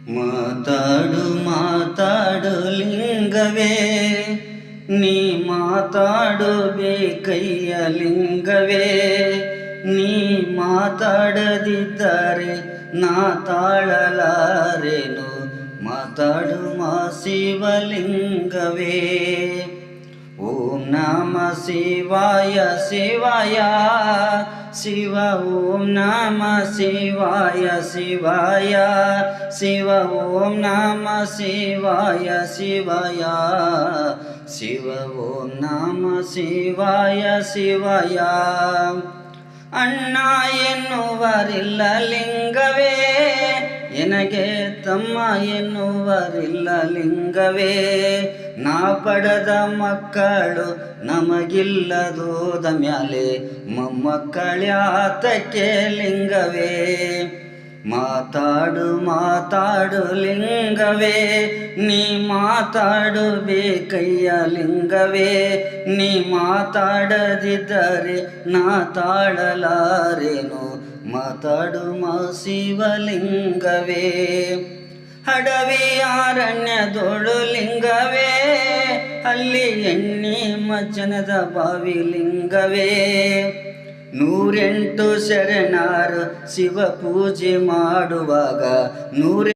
ಮಾತಾಡು ಮಾತಾಡು ಲಿಂಗವೇ, ನೀ ಮಾತಾಡಬೇಕಯ್ಯ ಲಿಂಗವೇ. ನೀ ಮಾತಾಡದಿದ್ದರೆ ನಾ ತಾಳಲಾರೆನು, ಮಾತಾಡು ಮಾ ಶಿವಲಿಂಗವೇ. ಓಂ ನಮ ಶಿವಾಯ ಶಿವಾಯ ಶಿವ, ಓಂ ನಮ ಶಿವಾಯ ಶಿವಾಯ ಶಿವ, ಓಂ ನಮ ಶಿವಾಯ ಶಿವಾಯ ಶಿವ, ಓಂ ನಮ ಶಿವಾಯ ಶಿವಾಯ. ಅಣ್ಣ ಎನ್ನುವರಿಲ್ಲ ಲಿಂಗವೇ, ಎನಗೆ ತಮ್ಮ ಎನ್ನುವರಿಲ್ಲ ಲಿಂಗವೇ. ನಾ ಪಡೆದ ಮಕ್ಕಳು ನಮಗಿಲ್ಲದೋದ ಮ್ಯಾಲೆ ಮೊಮ್ಮಕ್ಕಳ್ಯಾತಕ್ಕೆ ಲಿಂಗವೇ. ಮಾತಾಡು ಮಾತಾಡು ಲಿಂಗವೇ, ನೀ ಮಾತಾಡಬೇಕಯ್ಯ ಲಿಂಗವೇ. ನೀ ಮಾತಾಡದಿದ್ದರೆ ನಾ ತಾಳಲಾರೆನು, ಮಾತಾಡು ಮಾ ಶಿವಲಿಂಗವೇ. ಅಡವಿ ಅರಣ್ಯದೋಳು ಲಿಂಗವೇ, ಅಲ್ಲಿ ಎಣ್ಣೆ ಮಜ್ಜನದ ಬಾವಿ ಲಿಂಗವೇ. 108 ಶರಣರು ಶಿವ ಪೂಜೆ ಮಾಡುವಾಗ 108